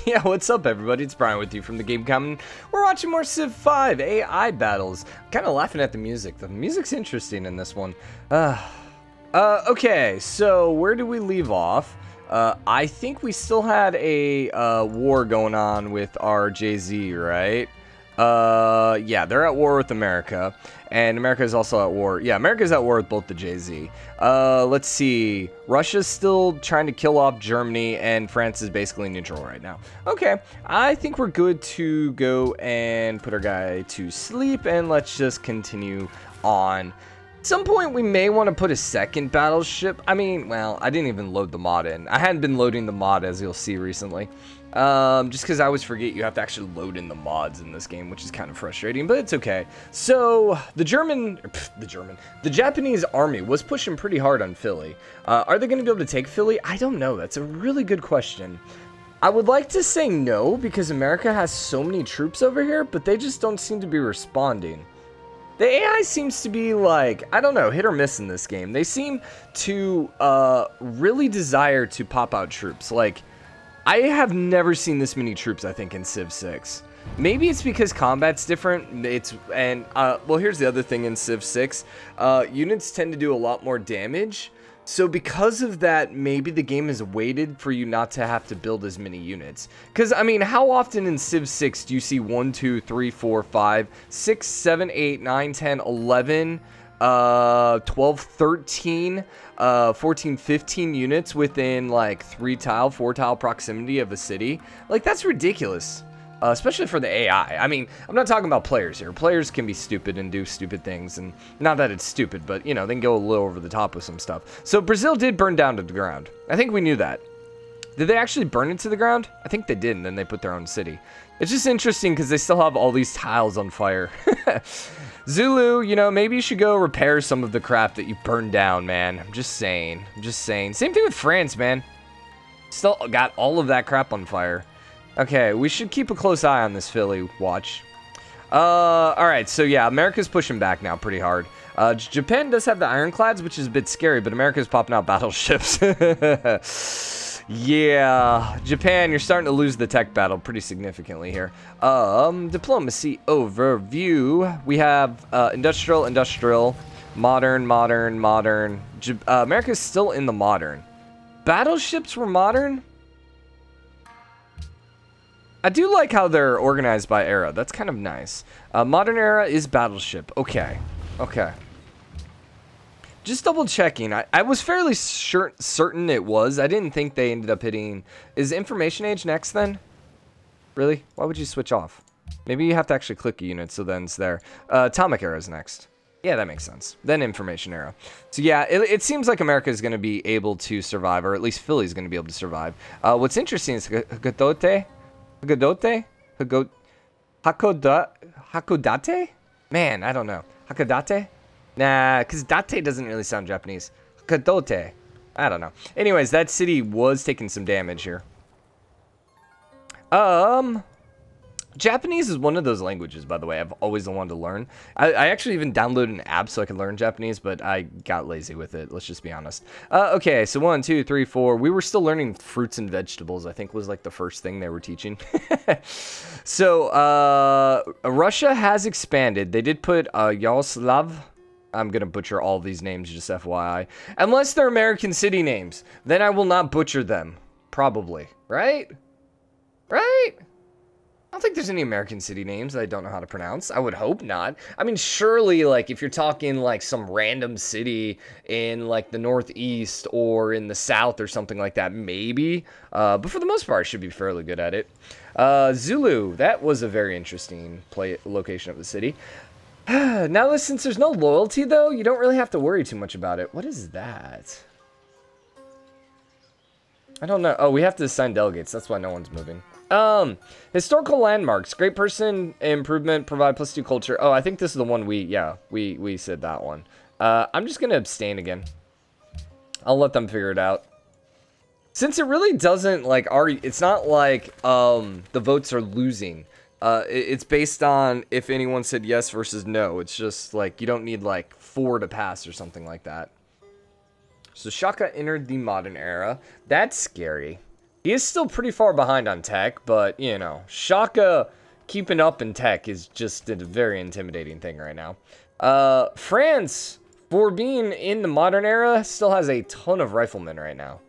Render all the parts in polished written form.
Yeah, what's up everybody? It's Brian with you from TheGameCommon. We're watching more Civ 5 AI battles. I'm kind of laughing at the music. The music's interesting in this one. Okay, so where do we leave off? I think we still had a war going on with our Jay-Z, right? Yeah, they're at war with America, and America is also at war. Yeah, America's at war with both the Jay-Z. Let's see. Russia's still trying to kill off Germany, and France is basically neutral right now. Okay, I think we're good to go and put our guy to sleep, and let's just continue on. At some point, we may want to put a second battleship. I mean, well, I didn't even load the mod in. I hadn't been loading the mod, as you'll see recently. Just because I always forget you have to actually load in the mods in this game, which is kind of frustrating, but it's okay. So, the Japanese army was pushing pretty hard on Philly. Are they going to be able to take Philly? I don't know. That's a really good question. I would like to say no, because America has so many troops over here, but they just don't seem to be responding. The AI seems to be like, I don't know, hit or miss in this game. They seem to really desire to pop out troops. Like, I have never seen this many troops, I think, in Civ 6. Maybe it's because combat's different. Well, here's the other thing in Civ 6. Units tend to do a lot more damage. So because of that, maybe the game has waited for you not to have to build as many units. Because, I mean, how often in Civ 6 do you see 1, 2, 3, 4, 5, 6, 7, 8, 9, 10, 11, 12, 13, 14, 15 units within, like, 4 tile proximity of a city? Like, that's ridiculous. Especially for the AI. I mean, I'm not talking about players here. Players can be stupid and do stupid things, and not that it's stupid, but, you know, they can go a little over the top with some stuff. So Brazil did burn down to the ground. I think we knew that. Did they actually burn it to the ground? I think they did, and then they put their own city. It's just interesting because they still have all these tiles on fire. Zulu, you know, maybe you should go repair some of the crap that you burned down, man. I'm just saying. I'm just saying. Same thing with France, man. Still got all of that crap on fire. Okay, we should keep a close eye on this Philly watch. Alright, so yeah, America's pushing back now pretty hard. Japan does have the ironclads, which is a bit scary, but America's popping out battleships. Yeah, Japan, you're starting to lose the tech battle pretty significantly here. Diplomacy overview. We have industrial, modern. America's still in the modern. Battleships were modern? I do like how they're organized by era. That's kind of nice. Modern era is battleship. Okay. Okay. Just double checking. I was fairly certain it was. I didn't think they ended up hitting... Is information age next then? Really? Why would you switch off? Maybe you have to actually click a unit so then it's there. Atomic era is next. Yeah, that makes sense. Then information era. So yeah, it seems like America is going to be able to survive, or at least Philly is going to be able to survive. What's interesting is Hakodate? Hakodate? Man, I don't know. Hakodate? Nah, because date doesn't really sound Japanese. Hakodate. I don't know. Anyways, that city was taking some damage here. Japanese is one of those languages, by the way, I've always wanted to learn. I actually even downloaded an app so I could learn Japanese, but I got lazy with it, let's just be honest. Okay, so 1, 2, 3, 4. We were still learning fruits and vegetables, I think was like the first thing they were teaching. So, Russia has expanded. They did put Yaroslav. I'm going to butcher all these names, just FYI. Unless they're American city names, then I will not butcher them. Probably. Right? Right? I don't think there's any American city names that I don't know how to pronounce. I would hope not. I mean, surely, like, if you're talking, like, some random city in, like, the Northeast or in the South or something like that, maybe. But for the most part, I should be fairly good at it. Zulu, that was a very interesting location of the city. Now, since there's no loyalty, though, you don't really have to worry too much about it. What is that? I don't know. Oh, we have to assign delegates. That's why no one's moving. Historical landmarks. Great person improvement. Provide +2 culture. Oh, I think this is the one we said that one. I'm just going to abstain again. I'll let them figure it out. Since it really doesn't, like, it's not like, the votes are losing. It's based on if anyone said yes versus no. It's just, like, you don't need, like, 4 to pass or something like that. So Shaka entered the modern era. That's scary. He is still pretty far behind on tech, but, you know, Shaka keeping up in tech is just a very intimidating thing right now. France, for being in the modern era, still has a ton of riflemen right now.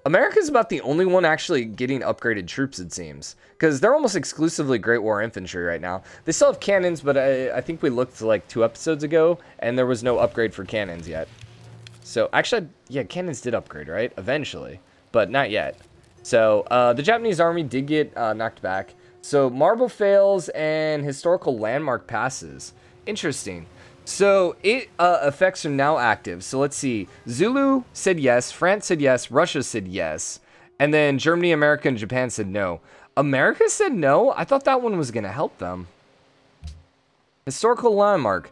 America's about the only one actually getting upgraded troops, it seems. Because they're almost exclusively Great War infantry right now. They still have cannons, but I think we looked like 2 episodes ago, and there was no upgrade for cannons yet. So, actually, yeah, cannons did upgrade, right? Eventually. But not yet. So, the Japanese army did get knocked back. So, marble fails and historical landmark passes. Interesting. So, effects are now active. So, let's see. Zulu said yes. France said yes. Russia said yes. And then Germany, America, and Japan said no. America said no? I thought that one was going to help them. Historical landmark.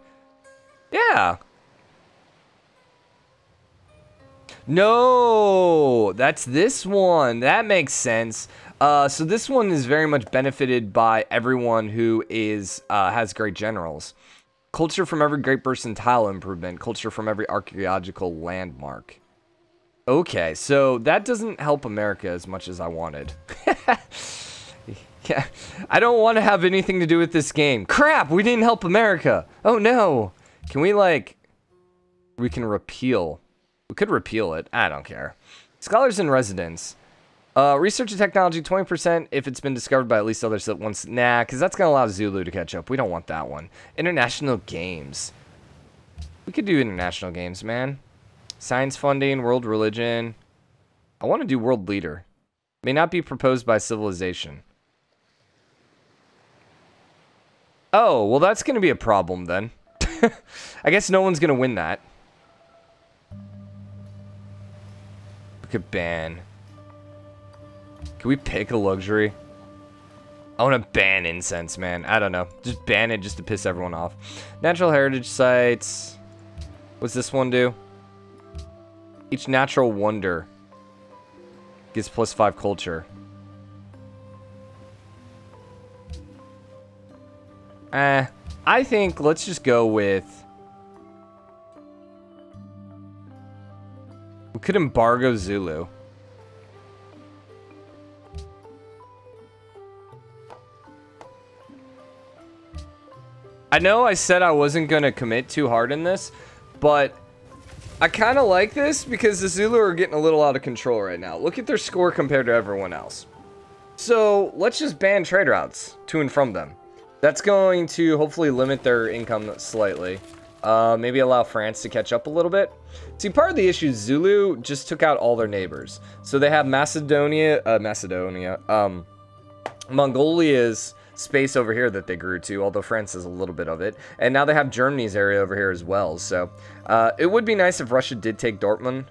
Yeah. No, that's this one. That makes sense. So this one is very much benefited by everyone who is has great generals. Culture from every great percentile improvement. Culture from every archaeological landmark. Okay, so that doesn't help America as much as I wanted. Yeah, I don't want to have anything to do with this game. Crap, we didn't help America. Oh no. Can we like... We can repeal... We could repeal it. I don't care. Scholars in residence. Research and technology, 20% if it's been discovered by at least others at once. Nah, because that's going to allow Zulu to catch up. We don't want that one. International games. We could do international games, man. Science funding, world religion. I want to do world leader. May not be proposed by civilization. Oh, well that's going to be a problem then. I guess no one's going to win that. Could ban. Can we pick a luxury? I want to ban incense, man. I don't know. Just ban it just to piss everyone off. Natural heritage sites. What's this one do? Each natural wonder gives +5 culture. I think let's just go with... We could embargo Zulu. I know I said I wasn't going to commit too hard in this, but I kind of like this because the Zulu are getting a little out of control right now. Look at their score compared to everyone else. So let's just ban trade routes to and from them. That's going to hopefully limit their income slightly. Maybe allow France to catch up a little bit. See, part of the issue is Zulu just took out all their neighbors. So they have Mongolia's space over here that they grew to, although France has a little bit of it. And now they have Germany's area over here as well. So it would be nice if Russia did take Dortmund,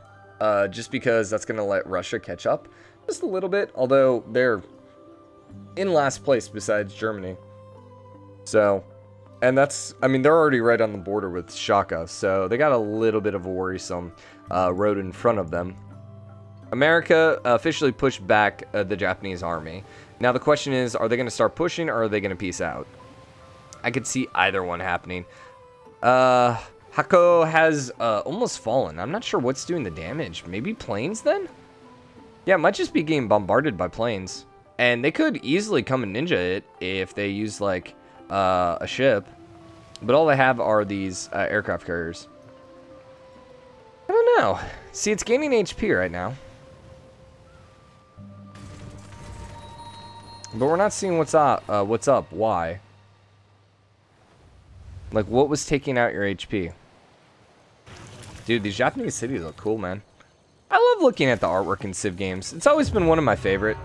just because that's going to let Russia catch up just a little bit. Although they're in last place besides Germany. So... And that's, I mean, they're already right on the border with Shaka, so they got a little bit of a worrisome road in front of them. America officially pushed back the Japanese army. Now the question is, are they going to start pushing or are they going to peace out? I could see either one happening. Hako has almost fallen. I'm not sure what's doing the damage. Maybe planes then? Yeah, it might just be getting bombarded by planes. And they could easily come and ninja it if they use like... a ship, but all they have are these aircraft carriers. I don't know. See, it's gaining HP right now, but we're not seeing what's up. Why? Like, what was taking out your HP? Dude, these Japanese cities look cool, man. I love looking at the artwork in Civ games. It's always been one of my favorite.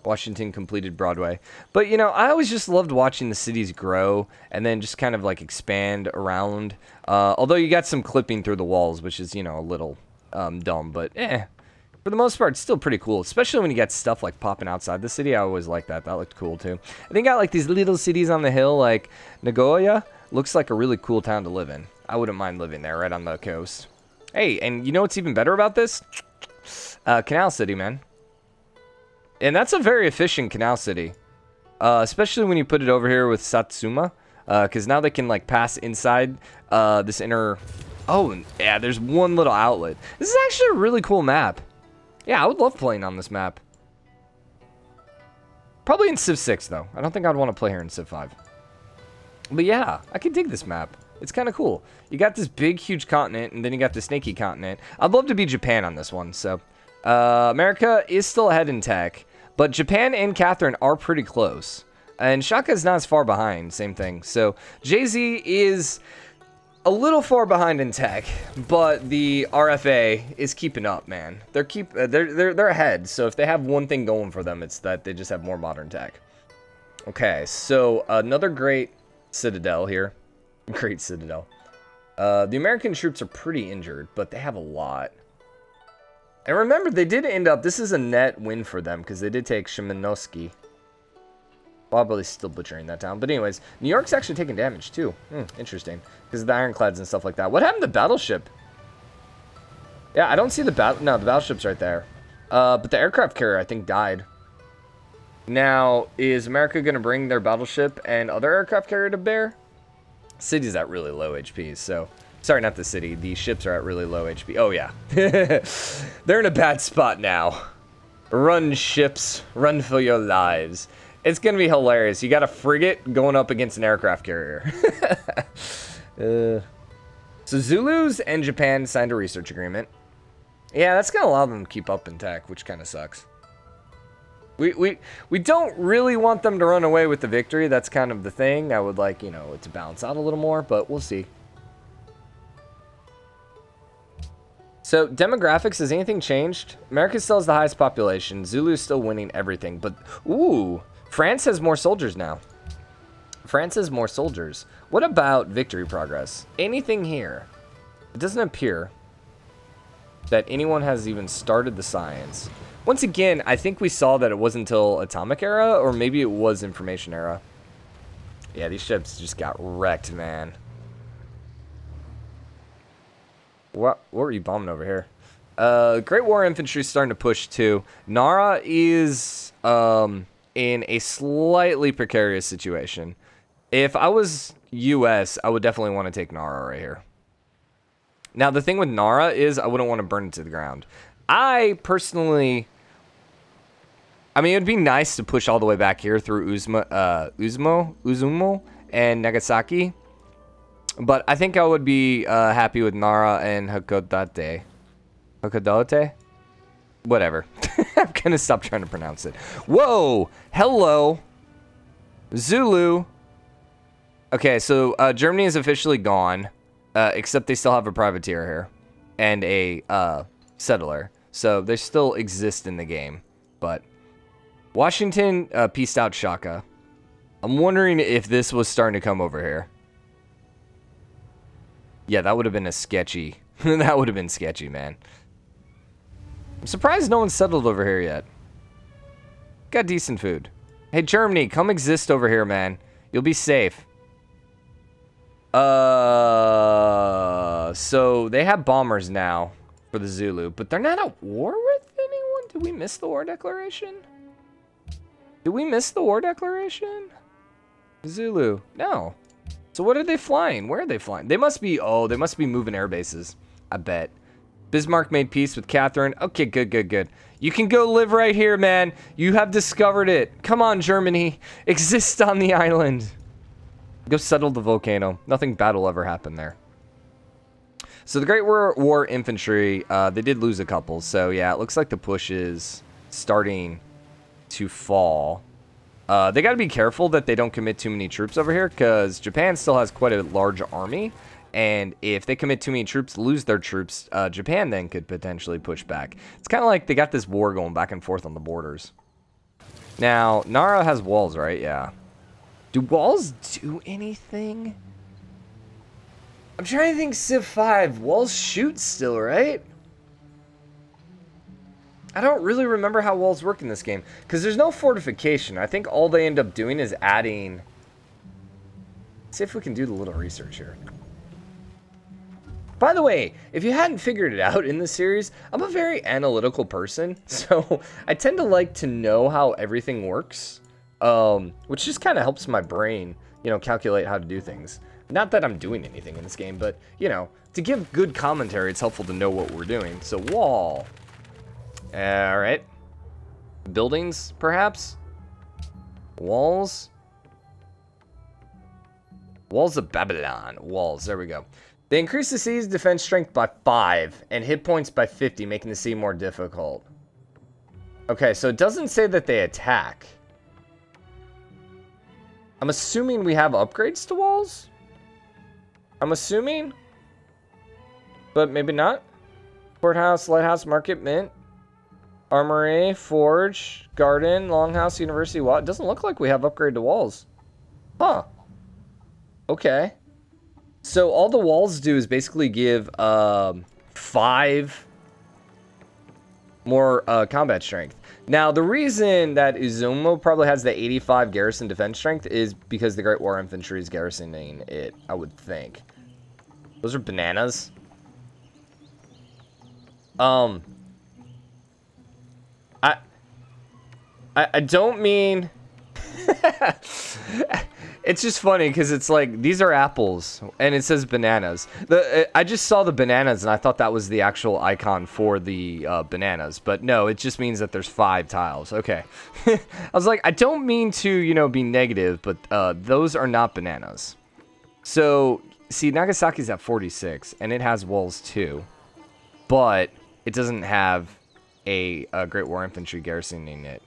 Washington completed Broadway. But, you know, I always just loved watching the cities grow and then just kind of, like, expand around. Although you got some clipping through the walls, which is, you know, a little dumb. But, for the most part, it's still pretty cool. Especially when you got stuff, like, popping outside the city. I always liked that. That looked cool, too. And they got, like, these little cities on the hill, like Nagoya. Looks like a really cool town to live in. I wouldn't mind living there, right on the coast. Hey, and you know what's even better about this? Canal City, man. And that's a very efficient canal city. Especially when you put it over here with Satsuma. Because now they can, like, pass inside this inner... Oh, yeah, there's one little outlet. This is actually a really cool map. Yeah, I would love playing on this map. Probably in Civ 6, though. I don't think I'd want to play here in Civ 5. But yeah, I can dig this map. It's kind of cool. You got this big, huge continent, and then you got the snaky continent. I'd love to be Japan on this one, so... America is still ahead in tech, but Japan and Catherine are pretty close. And Shaka is not as far behind, same thing. So, Jay-Z is a little far behind in tech, but the RFA is keeping up, man. They're ahead, so if they have one thing going for them, it's that they just have more modern tech. Okay, so another great citadel here. Great citadel. The American troops are pretty injured, but they have a lot. And remember, they did end up... This is a net win for them, because they did take Shimonosky. Probably still butchering that town. But anyways, New York's actually taking damage, too. Interesting. Because of the ironclads and stuff like that. What happened to the battleship? Yeah, I don't see the battle... No, the battleship's right there. But the aircraft carrier, I think, died. Now, is America going to bring their battleship and other aircraft carrier to bear? City's at really low HP, so... Sorry, not the city. The ships are at really low HP. Oh, yeah. They're in a bad spot now. Run, ships. Run for your lives. It's going to be hilarious. You got a frigate going up against an aircraft carrier. So Zulus and Japan signed a research agreement. Yeah, that's going to allow them to keep up in tech, which kind of sucks. We don't really want them to run away with the victory. That's kind of the thing. I would like, you know, it to balance out a little more, but we'll see. So, demographics, has anything changed? America still has the highest population. Zulu is still winning everything. But, ooh, France has more soldiers now. France has more soldiers. What about victory progress? Anything here? It doesn't appear that anyone has even started the science. Once again, I think we saw that it wasn't until Atomic Era, or maybe it was Information Era. Yeah, these ships just got wrecked, man. What were you bombing over here? Great War Infantry is starting to push too. Nara is in a slightly precarious situation. If I was US, I would definitely want to take Nara right here. Now, the thing with Nara is I wouldn't want to burn it to the ground. I personally... I mean, it would be nice to push all the way back here through Uzumo and Nagasaki. But I think I would be happy with Nara and Hakodate. Hakodate? Whatever. I'm going to stop trying to pronounce it. Whoa! Hello! Zulu! Okay, so Germany is officially gone. Except they still have a privateer here. And a settler. So they still exist in the game. But Washington pieced out Shaka. I'm wondering if this was starting to come over here. Yeah, that would have been a sketchy. That would have been sketchy, man. I'm surprised no one's settled over here yet. Got decent food. Hey, Germany, come exist over here, man. You'll be safe. So they have bombers now for the Zulu, but they're not at war with anyone? Did we miss the war declaration? Did we miss the war declaration? Zulu. No. So what are they flying? Where are they flying? They must be, oh, they must be moving air bases. I bet. Bismarck made peace with Catherine. Okay, good, good, good. You can go live right here, man. You have discovered it. Come on, Germany. Exist on the island. Go settle the volcano. Nothing bad will ever happen there. So the Great War Infantry, they did lose a couple. So yeah, it looks like the push is starting to fall. They got to be careful that they don't commit too many troops over here, because Japan still has quite a large army, and if they commit too many troops, lose their troops, Japan then could potentially push back. It's kind of like they got this war going back and forth on the borders. Now, Nara has walls, right? Yeah. Do walls do anything? I'm trying to think Civ 5. Walls shoot still, right? I don't really remember how walls work in this game, because there's no fortification. I think all they end up doing is adding... Let's see if we can do the little research here. By the way, if you hadn't figured it out in this series, I'm a very analytical person, so I tend to like to know how everything works, which just kind of helps my brain, you know, calculate how to do things. Not that I'm doing anything in this game, but, you know, to give good commentary, it's helpful to know what we're doing. So, wall... Alright. Buildings, perhaps? Walls? Walls of Babylon. Walls, there we go. They increase the city's defense strength by 5 and hit points by 50, making the sea more difficult. Okay, so it doesn't say that they attack. I'm assuming we have upgrades to walls? I'm assuming? But maybe not. Courthouse, lighthouse, market, mint. Armory, forge, garden, longhouse, university. What? It doesn't look like we have upgrade to walls. Huh. Okay. So all the walls do is basically give 5 more combat strength. Now, the reason that Izumo probably has the 85 garrison defense strength is because the Great War Infantry is garrisoning it, I would think. Those are bananas. I don't mean... It's just funny because it's like, these are apples, and it says bananas. I just saw the bananas, and I thought that was the actual icon for the bananas. But no, it just means that there's 5 tiles. Okay. I was like, I don't mean to, you know, be negative, but those are not bananas. So, see, Nagasaki's at 46, and it has walls too. But it doesn't have a Great War Infantry garrisoning it.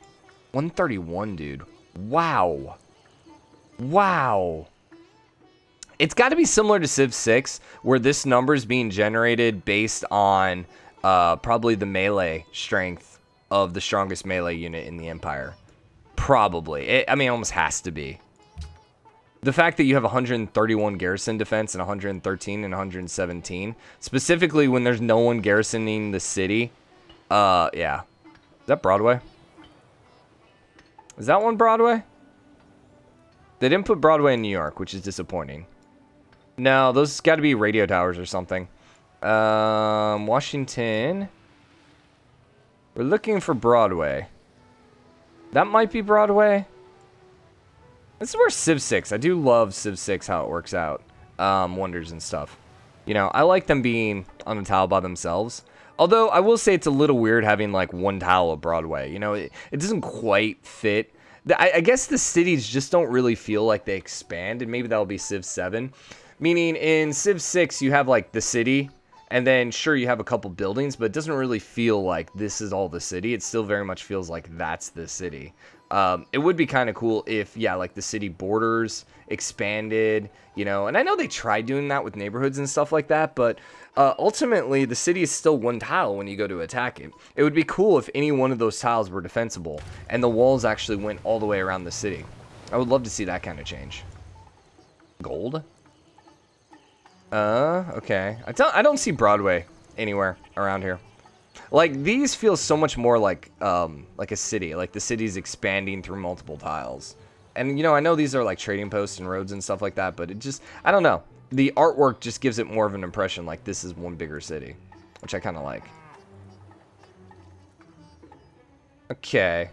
131, dude. Wow. Wow. It's got to be similar to Civ 6, where this number is being generated based on probably the melee strength of the strongest melee unit in the Empire. Probably. I mean, it almost has to be. The fact that you have 131 garrison defense and 113 and 117, specifically when there's no one garrisoning the city. Yeah. Is that Broadway? Is that one Broadway? They didn't put Broadway in New York, which is disappointing. No, those got to be radio towers or something. Washington. We're looking for Broadway. That might be Broadway. This is where Civ 6. I do love Civ 6, how it works out. Wonders and stuff. You know, I like them being on a tile by themselves. Although, I will say it's a little weird having, like, one tile of Broadway. You know, it doesn't quite fit. I guess the cities just don't really feel like they expand, and maybe that'll be Civ 7. Meaning, in Civ 6, you have, like, the city, and then, sure, you have a couple buildings, but it doesn't really feel like this is all the city. It still very much feels like that's the city. It would be kind of cool if, yeah, like, the city borders expanded, you know, and I know they tried doing that with neighborhoods and stuff like that, but ultimately, the city is still one tile when you go to attack it. It would be cool if any one of those tiles were defensible, and the walls actually went all the way around the city. I would love to see that kind of change. Gold? Okay. I don't see Broadway anywhere around here. Like, these feel so much more like a city. Like, the city's expanding through multiple tiles. And, you know, I know these are, like, trading posts and roads and stuff like that, but it just, I don't know. The artwork just gives it more of an impression like this is one bigger city, which I kind of like. Okay.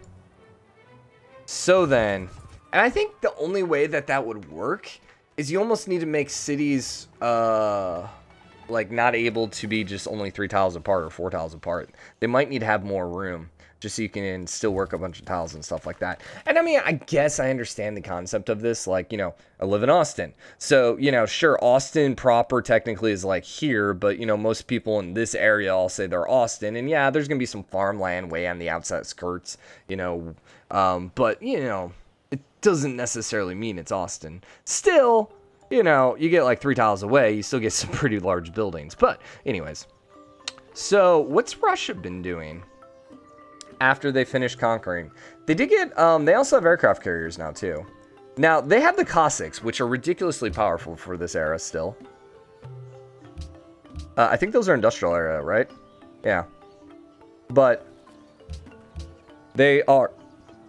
So then, and I think the only way that that would work is you almost need to make cities, like, not able to be just only 3 tiles apart or 4 tiles apart. They might need to have more room, just so you can still work a bunch of tiles and stuff like that. And I mean, I guess I understand the concept of this. Like, you know, I live in Austin. So, you know, sure, Austin proper technically is like here, but, you know, most people in this area all say they're Austin. And yeah, there's going to be some farmland way on the outside skirts, you know. But, you know, it doesn't necessarily mean it's Austin. Still, you know, you get like 3 tiles away, you still get some pretty large buildings. But anyways, so what's Russia been doing after they finished conquering? They did get, they also have aircraft carriers now too. Now, they have the Cossacks, which are ridiculously powerful for this era still. I think those are industrial era, right? Yeah. But they are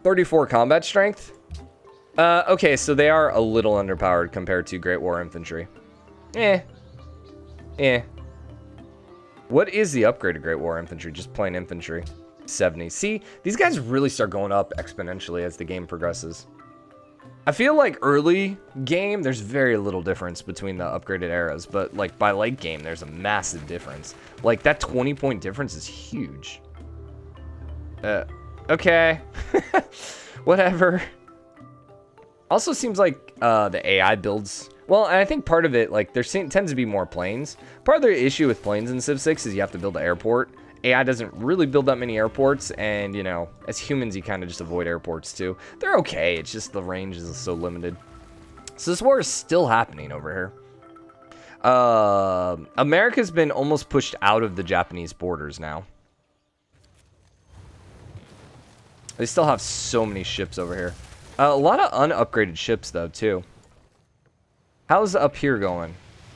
34 combat strength. Okay, so they are a little underpowered compared to Great War Infantry. What is the upgrade of Great War Infantry? Just plain infantry. 70. See, these guys really start going up exponentially as the game progresses. I feel like early game, there's very little difference between the upgraded eras, but like by late game, there's a massive difference. Like that 20-point difference is huge. Okay. Whatever. Also seems like the AI builds... Well, and I think part of it, like, there tends to be more planes. Part of the issue with planes in Civ 6 is you have to build an airport. AI doesn't really build that many airports, and, you know, as humans, you kind of just avoid airports, too. They're okay, it's just the range is so limited. So this war is still happening over here. America's been almost pushed out of the Japanese borders now. They still have so many ships over here. A lot of unupgraded ships, though, too. How's up here going?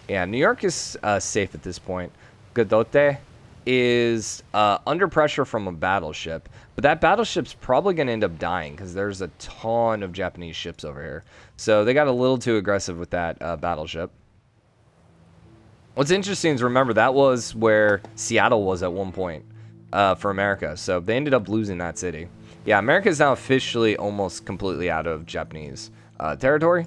Yeah, New York is safe at this point. Gadote is under pressure from a battleship. But that battleship's probably going to end up dying because there's a ton of Japanese ships over here. So they got a little too aggressive with that battleship. What's interesting is, remember, that was where Seattle was at one point for America. So they ended up losing that city. Yeah, America is now officially almost completely out of Japanese territory.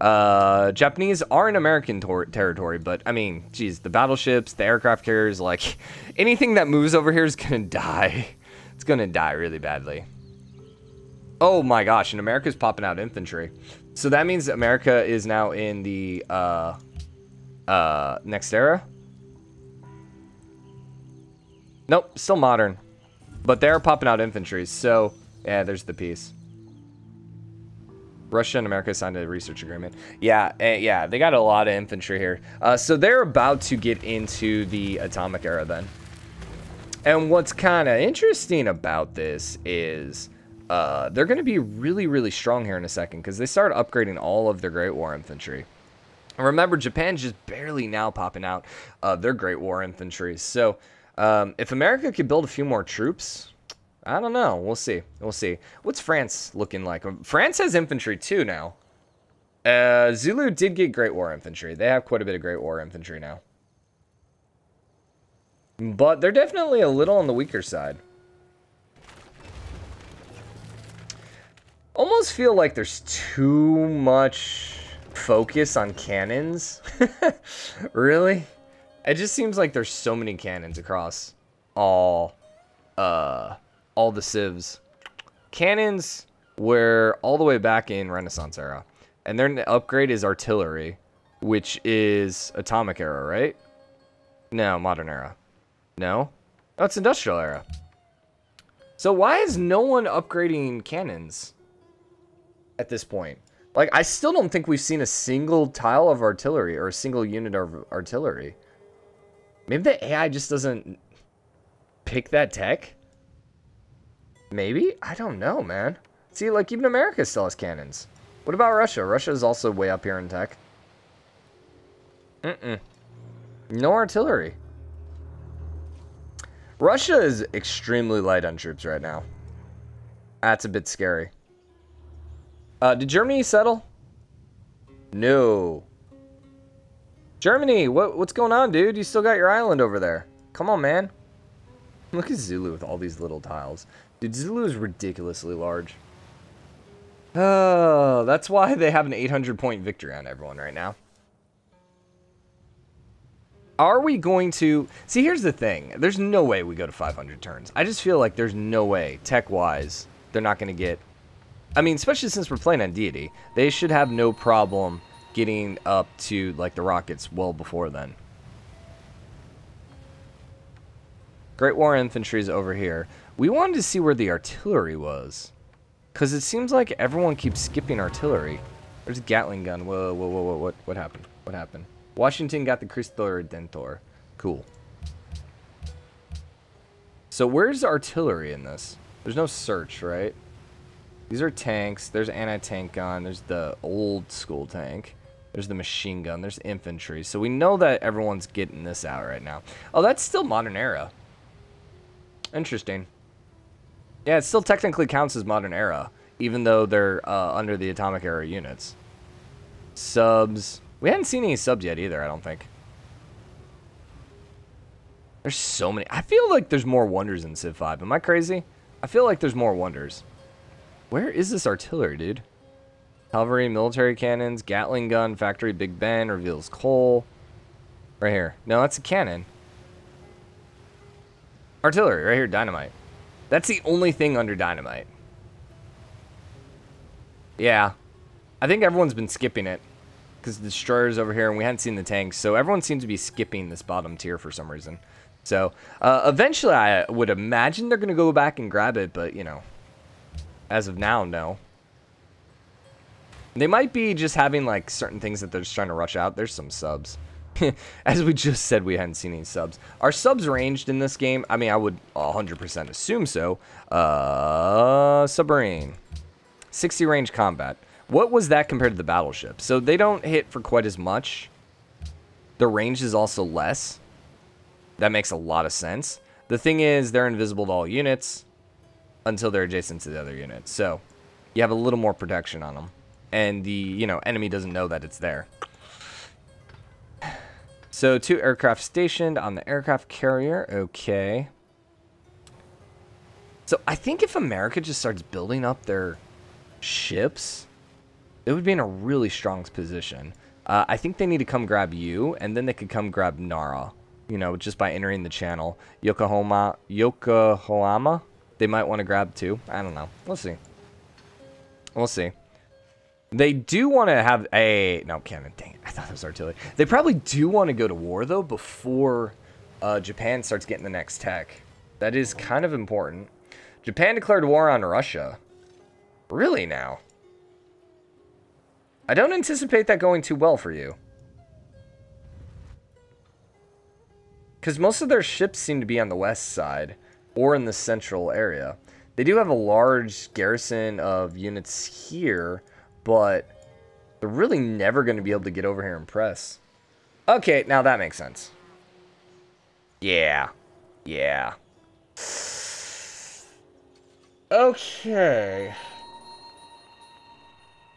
Japanese are in American territory, but, I mean, geez, the battleships, the aircraft carriers, like, anything that moves over here is gonna die. It's gonna die really badly. Oh my gosh, and America's popping out infantry. So that means America is now in the, next era? Nope, still modern. But they're popping out infantry, so, yeah, there's the piece. Russia and America signed a research agreement. Yeah, yeah, they got a lot of infantry here. So they're about to get into the atomic era then. And what's kind of interesting about this is they're going to be really, really strong here in a second because they started upgrading all of their Great War infantry. And remember, Japan's just barely now popping out their Great War infantry. So if America could build a few more troops... I don't know. We'll see. We'll see. What's France looking like? France has infantry too now. Zulu did get Great War infantry. They have quite a bit of Great War infantry now. But they're definitely a little on the weaker side. Almost feel like there's too much focus on cannons. Really? It just seems like there's so many cannons across all the civs. Cannons were all the way back in Renaissance era. And their upgrade is artillery, which is atomic era, right? No, modern era. No? Oh, it's industrial era. So why is no one upgrading cannons at this point? Like, I still don't think we've seen a single tile of artillery or a single unit of artillery. Maybe the AI just doesn't pick that tech? Maybe? I don't know, man. See, like, even America still has cannons. What about Russia? Russia is also way up here in tech. No artillery. Russia is extremely light on troops right now. That's a bit scary. Did Germany settle? No. Germany, what's going on, dude? You still got your island over there. Come on, man. Look at Zulu with all these little tiles. Dude, Zulu is ridiculously large. Oh, that's why they have an 800-point victory on everyone right now. Are we going to... See, here's the thing. There's no way we go to 500 turns. I just feel like there's no way, tech-wise, they're not going to get... I mean, especially since we're playing on deity, they should have no problem getting up to, like, the rockets well before then. Great War infantry is over here. We wanted to see where the artillery was. Because it seems like everyone keeps skipping artillery. There's a Gatling gun. Whoa, whoa, whoa, whoa, what happened? What happened? Washington got the Cristo Redentor. Cool. So where's artillery in this? There's no search, right? These are tanks. There's anti-tank gun. There's the old school tank. There's the machine gun. There's infantry. So we know that everyone's getting this out right now. Oh, that's still modern era. Interesting. Yeah, it still technically counts as modern era, even though they're under the atomic era units. Subs. We hadn't seen any subs yet either, I don't think. There's so many. I feel like there's more wonders in Civ 5. Am I crazy? I feel like there's more wonders. Where is this artillery, dude? Cavalry, military cannons, Gatling gun, factory, Big Ben, reveals coal. Right here. No, that's a cannon. Artillery, right here, dynamite. That's the only thing under dynamite. Yeah. I think everyone's been skipping it. Because the destroyer's over here and we hadn't seen the tanks. So everyone seems to be skipping this bottom tier for some reason. So, eventually I would imagine they're going to go back and grab it. But, you know, as of now, no. They might be just having, like, certain things that they're just trying to rush out. There's some subs. As we just said, we hadn't seen any subs. Are subs ranged in this game? I mean, I would 100% assume so. Submarine. 60 range combat. What was that compared to the battleship? So they don't hit for quite as much. The range is also less. That makes a lot of sense. The thing is, they're invisible to all units until they're adjacent to the other units. So you have a little more protection on them. And the, you know, enemy doesn't know that it's there. So 2 aircraft stationed on the aircraft carrier. Okay. So I think if America just starts building up their ships, it would be in a really strong position. I think they need to come grab you, and then they could come grab Nara. You know, just by entering the channel. Yokohama. They might want to grab too. I don't know. We'll see. We'll see. They do want to have a... No, cannon. Dang it. I thought that was artillery. They probably do want to go to war, though, before Japan starts getting the next tech. That is kind of important. Japan declared war on Russia. Really now? I don't anticipate that going too well for you. Because most of their ships seem to be on the west side. Or in the central area. They do have a large garrison of units here. But they're really never going to be able to get over here and press. Okay, now that makes sense. Yeah. Yeah. Okay.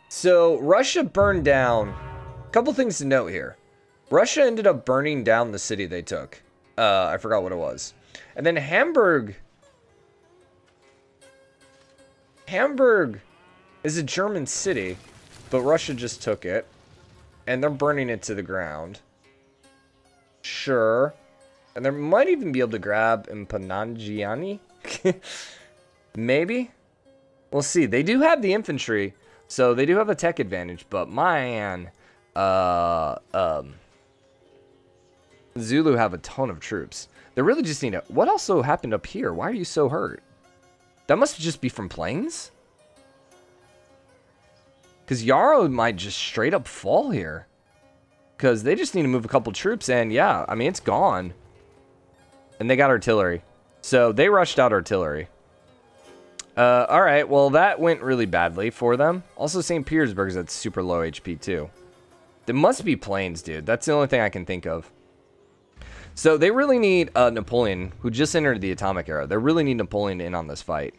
So, Russia burned down... A couple things to note here. Russia ended up burning down the city they took. I forgot what it was. And then Hamburg... Hamburg is a German city, but Russia just took it. And they're burning it to the ground. Sure. And they might even be able to grab Impanangiani. Maybe. We'll see. They do have the infantry, so they do have a tech advantage. But man, Zulu have a ton of troops. They really just need to... What also happened up here? Why are you so hurt? That must just be from planes? Because Yarrow might just straight up fall here. Because they just need to move a couple troops. And yeah, I mean, it's gone. And they got artillery. So they rushed out artillery. Alright, well that went really badly for them. Also, St. Petersburg's at super low HP too. It must be planes, dude. That's the only thing I can think of. So they really need Napoleon, who just entered the atomic era. They really need Napoleon in on this fight.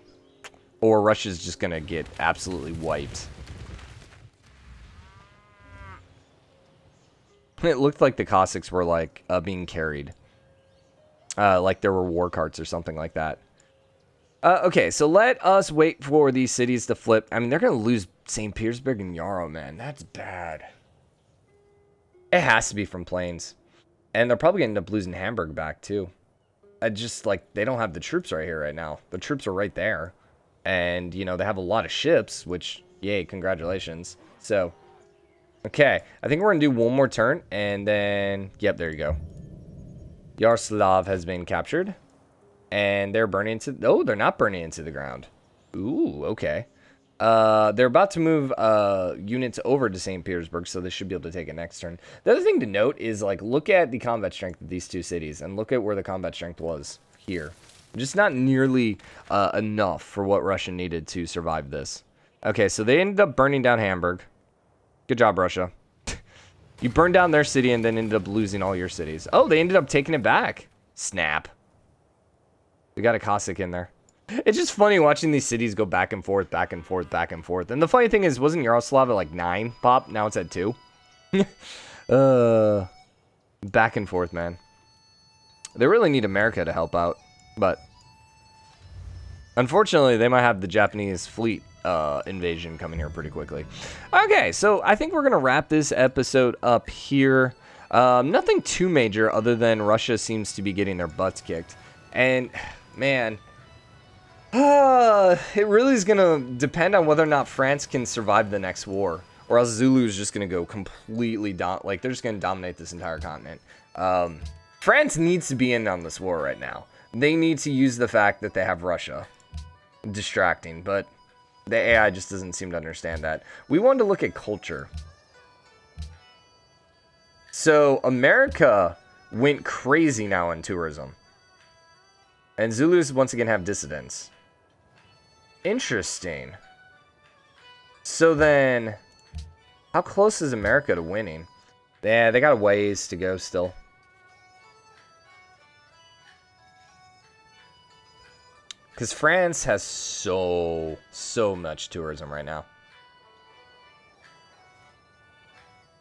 Or Russia's just going to get absolutely wiped. It looked like the Cossacks were like being carried. Like there were war carts or something like that. Okay, so let us wait for these cities to flip. I mean, they're going to lose St. Petersburg and Yarrow, man. That's bad. It has to be from planes. And they're probably going to end up losing Hamburg back, too. I just, like, they don't have the troops right here right now. The troops are right there. And, you know, they have a lot of ships, which, yay, congratulations. So, okay. I think we're going to do one more turn. And then, yep, there you go. Yaroslav has been captured. And they're burning into... Oh, they're not burning into the ground. Ooh, okay. They're about to move units over to St. Petersburg, so they should be able to take it next turn. The other thing to note is, like, look at the combat strength of these two cities, and look at where the combat strength was here. Just not nearly enough for what Russia needed to survive this. Okay, so they ended up burning down Hamburg. Good job, Russia. You burned down their city and then ended up losing all your cities. Oh, they ended up taking it back. Snap. We got a Cossack in there. It's just funny watching these cities go back and forth, back and forth, back and forth. And the funny thing is, wasn't Yaroslav at like 9 pop? Now it's at 2. Back and forth, man. They really need America to help out. But unfortunately, they might have the Japanese fleet invasion coming here pretty quickly. Okay, so I think we're going to wrap this episode up here. Nothing too major other than Russia seems to be getting their butts kicked. And, man... It really is going to depend on whether or not France can survive the next war. Or else Zulu is just going to go completely... they're just going to dominate this entire continent. France needs to be in on this war right now. They need to use the fact that they have Russia. Distracting, but the AI just doesn't seem to understand that. We wanted to look at culture. So, America went crazy now in tourism. And Zulus once again have dissidents. Interesting. So then, how close is America to winning? Yeah, they got a ways to go still. Because France has so much tourism right now.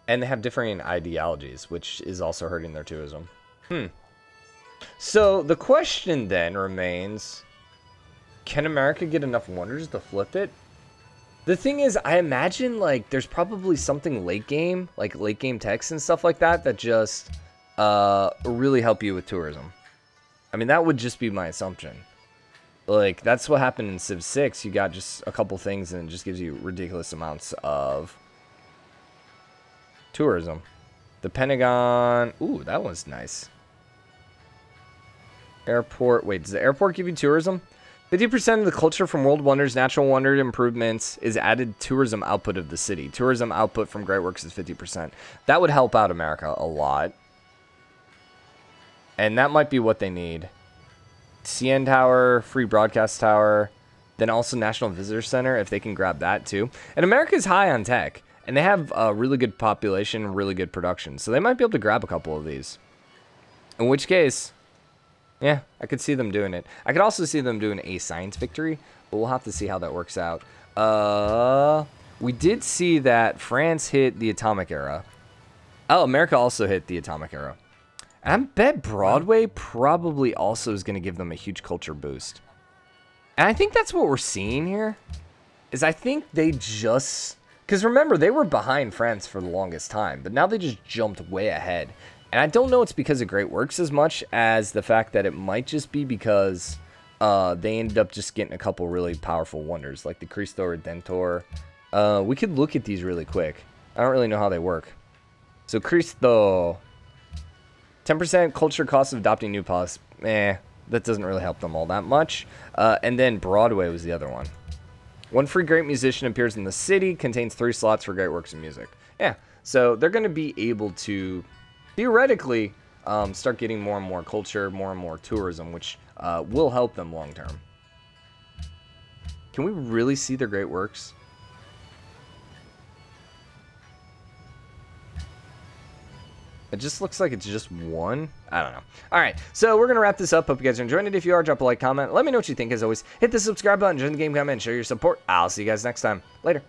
And they have differing ideologies, which is also hurting their tourism. So, the question then remains, can America get enough wonders to flip it? The thing is, I imagine, like, there's probably something late game, like late game text and stuff like that, that just really help you with tourism. I mean, that would just be my assumption. Like, that's what happened in Civ 6. You got just a couple things and it just gives you ridiculous amounts of tourism. The Pentagon. Ooh, that was nice. Airport. Wait, does the airport give you tourism? 50% of the culture from world wonders, natural wonder improvements is added tourism output of the city. Tourism output from great works is 50%. That would help out America a lot. And that might be what they need. CN Tower, free broadcast tower, then also National Visitor Center, if they can grab that too. And America's high on tech, and they have a really good population, really good production. So they might be able to grab a couple of these. In which case, yeah, I could see them doing it. I could also see them doing a science victory, but we'll have to see how that works out. We did see that France hit the atomic era. Oh, America also hit the atomic era. I bet Broadway probably also is going to give them a huge culture boost. And I think that's what we're seeing here. Is I think they just... Because remember, they were behind France for the longest time. But now they just jumped way ahead. And I don't know it's because of Great Works as much as the fact that it might just be because they ended up just getting a couple really powerful wonders. Like the Cristo Redentor. We could look at these really quick. I don't really know how they work. So Cristo... 10% culture cost of adopting new policy. That doesn't really help them all that much. And then Broadway was the other one. One free great musician appears in the city, contains 3 slots for great works of music. Yeah, so they're going to be able to, theoretically, start getting more and more culture, more and more tourism, which will help them long term. Can we really see their great works? It just looks like it's just one. I don't know. All right, so we're going to wrap this up. Hope you guys are enjoying it. If you are, drop a like, comment. Let me know what you think. As always, hit the subscribe button, join the game comment, and show your support. I'll see you guys next time. Later.